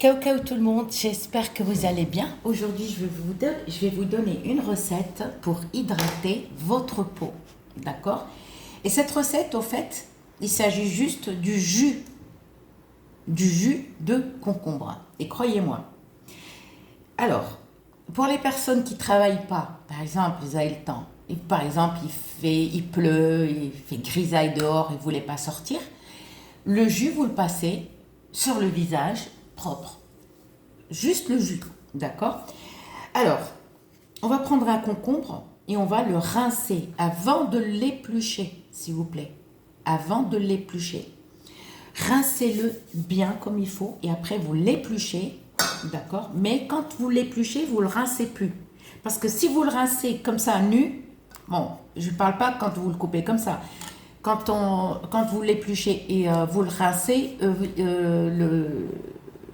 Ciao tout le monde, j'espère que vous allez bien. Aujourd'hui, je vais vous donner une recette pour hydrater votre peau, d'accord? Et cette recette, au fait, il s'agit juste du jus de concombre. Et croyez-moi. Alors, pour les personnes qui ne travaillent pas, par exemple, vous avez le temps, et par exemple, il pleut, il fait grisaille dehors et vous ne voulez pas sortir, le jus, vous le passez sur le visage propre. Juste le jus, d'accord? Alors, on va prendre un concombre et on va le rincer avant de l'éplucher, s'il vous plaît. Avant de l'éplucher. Rincez-le bien comme il faut et après vous l'épluchez, d'accord? Mais quand vous l'épluchez, vous ne le rincez plus. Parce que si vous le rincez comme ça, nu, bon, je ne parle pas quand vous le coupez comme ça. Quand vous l'épluchez et vous le rincez,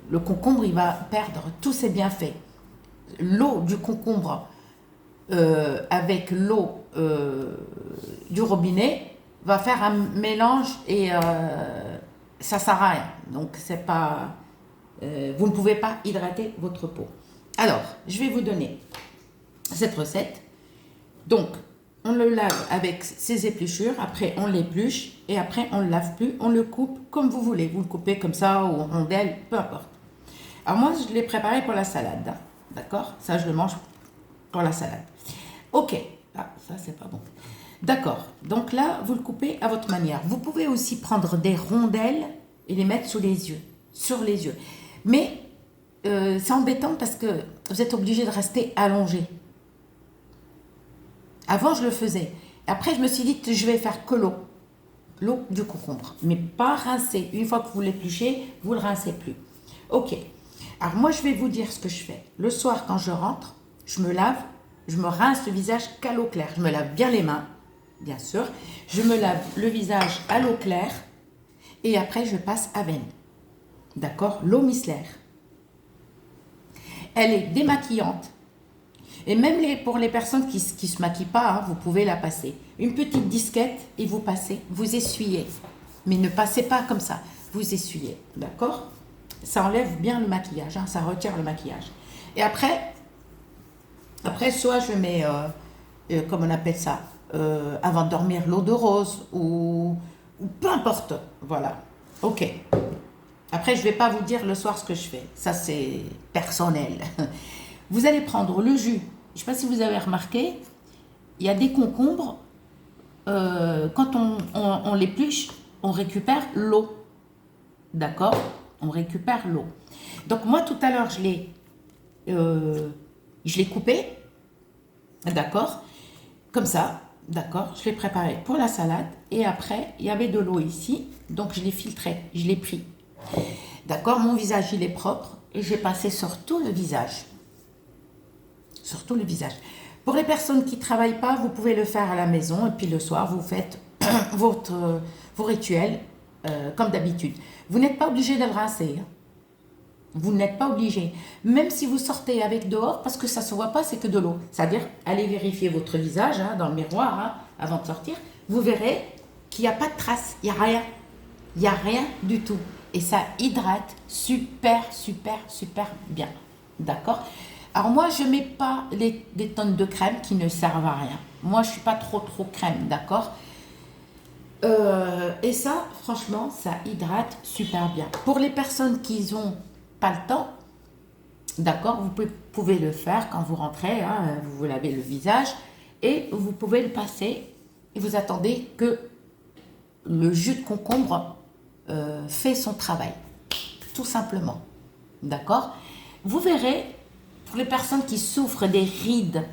le concombre, il va perdre tous ses bienfaits. L'eau du concombre avec l'eau du robinet va faire un mélange et ça ne sert à rien. Donc, c'est pas, vous ne pouvez pas hydrater votre peau. Alors, je vais vous donner cette recette. Donc, on le lave avec ses épluchures, après on l'épluche et après on ne le lave plus, on le coupe comme vous voulez. Vous le coupez comme ça ou en rondelles, peu importe. Alors moi, je l'ai préparé pour la salade, hein, d'accord? Ça, je le mange pour la salade. Ok, ah, ça c'est pas bon. D'accord, donc là, vous le coupez à votre manière. Vous pouvez aussi prendre des rondelles et les mettre sur les yeux. Mais c'est embêtant parce que vous êtes obligé de rester allongé. Avant, je le faisais. Après, je me suis dit que je vais faire que l'eau du concombre, mais pas rincer. Une fois que vous l'épluchez, vous ne le rincez plus. Ok. Alors moi, je vais vous dire ce que je fais. Le soir, quand je rentre, je me lave, je me rince le visage qu'à l'eau claire. Je me lave bien les mains, bien sûr. Je me lave le visage à l'eau claire et après, je passe à veine. D'accord? L'eau micellaire. Elle est démaquillante. Et même pour les personnes qui ne se maquillent pas, hein, vous pouvez la passer. Une petite disquette et vous passez, vous essuyez. Mais ne passez pas comme ça, vous essuyez. D'accord? Ça enlève bien le maquillage, hein, ça retire le maquillage. Et après soit je mets, comme on appelle ça, avant de dormir, l'eau de rose ou peu importe. Voilà. Ok. Après, je ne vais pas vous dire le soir ce que je fais. Ça, c'est personnel. Vous allez prendre le jus. Je ne sais pas si vous avez remarqué, il y a des concombres. Quand on l'épluche, on récupère l'eau. D'accord? On récupère l'eau. Donc moi, tout à l'heure, je l'ai coupé. D'accord? Comme ça. D'accord? Je l'ai préparé pour la salade. Et après, il y avait de l'eau ici. Donc, je l'ai filtré. Je l'ai pris. D'accord? Mon visage, il est propre. Et j'ai passé sur tout le visage. Sur tout le visage. Pour les personnes qui ne travaillent pas, vous pouvez le faire à la maison. Et puis le soir, vous faites vos rituels comme d'habitude. Vous n'êtes pas obligé de le rincer. Hein. Vous n'êtes pas obligé. Même si vous sortez avec dehors, parce que ça ne se voit pas, c'est que de l'eau. C'est-à-dire, allez vérifier votre visage hein, dans le miroir hein, avant de sortir. Vous verrez qu'il n'y a pas de traces. Il n'y a rien. Il n'y a rien du tout. Et ça hydrate super bien. D'accord? Alors moi, je ne mets pas des tonnes de crème qui ne servent à rien. Moi, je ne suis pas trop crème, d'accord? Et ça, franchement, ça hydrate super bien. Pour les personnes qui n'ont pas le temps, d'accord, vous pouvez le faire quand vous rentrez, hein, vous lavez le visage et vous pouvez le passer et vous attendez que le jus de concombre fait son travail, tout simplement. D'accord? Vous verrez, pour les personnes qui souffrent des rides,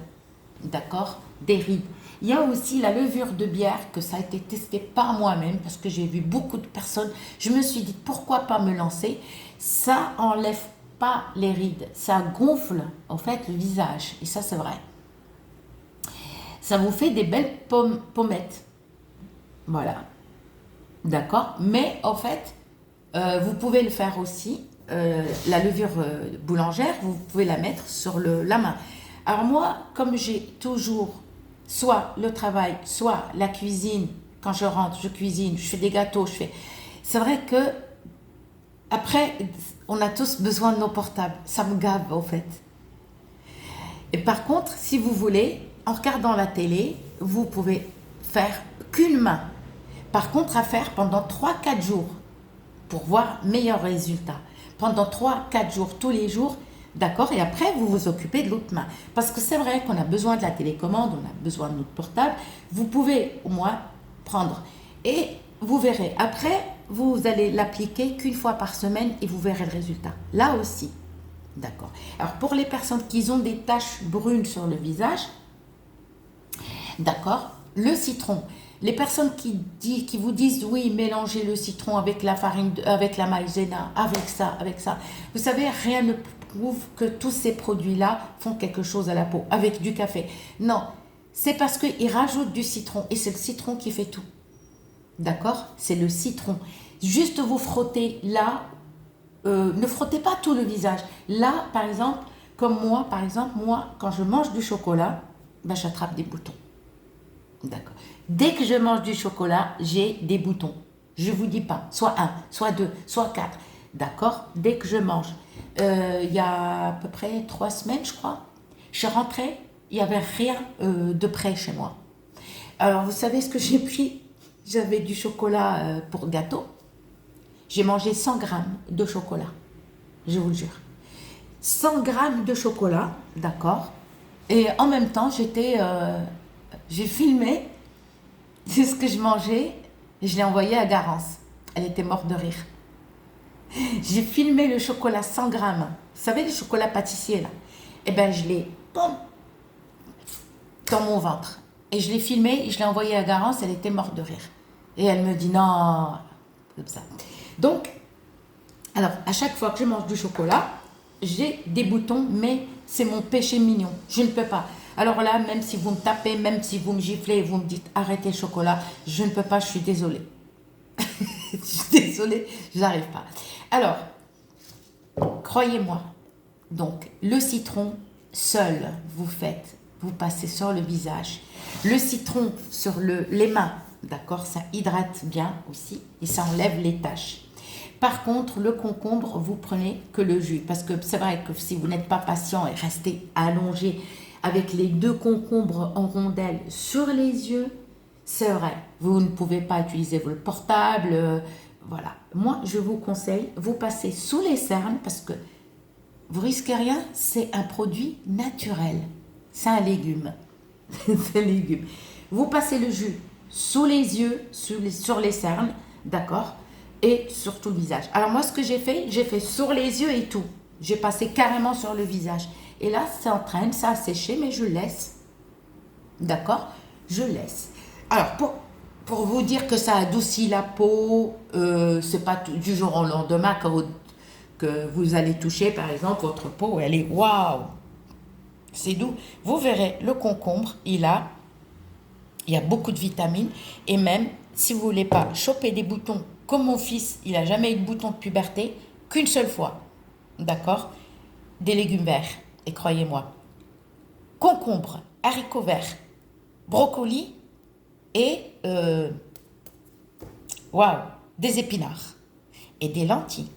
d'accord, des rides, il y a aussi la levure de bière que ça a été testé par moi-même parce que j'ai vu beaucoup de personnes. Je me suis dit pourquoi pas me lancer. Ça enlève pas les rides, ça gonfle en fait le visage et ça c'est vrai. Ça vous fait des belles pommettes, voilà, d'accord. Mais en fait, vous pouvez le faire aussi. La levure boulangère, vous pouvez la mettre sur la main. Alors moi, comme j'ai toujours soit le travail, soit la cuisine, quand je rentre, je cuisine, je fais des gâteaux, c'est vrai que Après, on a tous besoin de nos portables. Ça me gave, en fait. Et par contre, si vous voulez, en regardant la télé, vous pouvez faire qu'une main. Par contre, à faire pendant 3 4 jours pour voir meilleur résultat. Pendant 3 4 jours, tous les jours, d'accord. Et après, vous vous occupez de l'autre main. Parce que c'est vrai qu'on a besoin de la télécommande, on a besoin de notre portable. Vous pouvez au moins prendre. Et vous verrez. Après, vous allez l'appliquer qu'une fois par semaine et vous verrez le résultat. Là aussi. D'accord. Alors, pour les personnes qui ont des taches brunes sur le visage, d'accord, le citron. Les personnes qui vous disent, oui, mélangez le citron avec la farine, avec la maïzena, avec ça, avec ça. Vous savez, rien ne prouve que tous ces produits-là font quelque chose à la peau, avec du café. Non, c'est parce qu'ils rajoutent du citron et c'est le citron qui fait tout. D'accord? C'est le citron. Juste vous frottez là, ne frottez pas tout le visage. Là, par exemple, comme moi, par exemple, moi, quand je mange du chocolat, ben, j'attrape des boutons. D'accord. Dès que je mange du chocolat, j'ai des boutons. Je vous dis pas, soit un, soit deux, soit quatre. D'accord? Dès que je mange. Il y a à peu près 3 semaines, je crois, je suis rentrée, il n'y avait rien de près chez moi. Alors, vous savez ce que j'ai pris? J'avais du chocolat pour gâteau. J'ai mangé 100 grammes de chocolat. Je vous le jure. 100 grammes de chocolat, d'accord? Et en même temps, j'ai filmé c'est ce que je mangeais et je l'ai envoyé à Garance. Elle était morte de rire. J'ai filmé le chocolat 100 grammes. Vous savez, le chocolat pâtissier, là? Eh bien, je l'ai, boum, dans mon ventre. Et je l'ai filmé et je l'ai envoyé à Garance. Elle était morte de rire. Et elle me dit non, comme ça. Donc, alors, à chaque fois que je mange du chocolat, j'ai des boutons, mais c'est mon péché mignon. Je ne peux pas. Alors là, même si vous me tapez, même si vous me giflez, vous me dites arrêtez le chocolat, je ne peux pas, je suis désolée. Je suis désolée, je n'arrive pas. Alors, croyez-moi, donc le citron seul, vous passez sur le visage. Le citron sur les mains, d'accord, ça hydrate bien aussi et ça enlève les taches. Par contre, le concombre, vous prenez que le jus. Parce que c'est vrai que si vous n'êtes pas patient et restez allongé avec les 2 concombres en rondelles sur les yeux, c'est vrai. Vous ne pouvez pas utiliser votre portable. Voilà. Moi, je vous conseille, vous passez sous les cernes parce que vous risquez rien. C'est un produit naturel. C'est un légume. C'est un légume. Vous passez le jus sous les yeux, sur les cernes, d'accord, et sur tout le visage. Alors moi, ce que j'ai fait sur les yeux et tout. J'ai passé carrément sur le visage. Et là, ça entraîne, ça a séché, mais je laisse. D'accord? Je laisse. Alors, pour vous dire que ça adoucit la peau, c'est pas du jour au lendemain que vous allez toucher, par exemple, votre peau, elle est waouh! C'est doux. Vous verrez, le concombre, il y a beaucoup de vitamines. Et même, si vous voulez pas choper des boutons, comme mon fils, il n'a jamais eu de bouton de puberté, qu'une seule fois. D'accord? Des légumes verts. Et croyez-moi, concombre, haricots verts, brocoli et waouh, des épinards et des lentilles.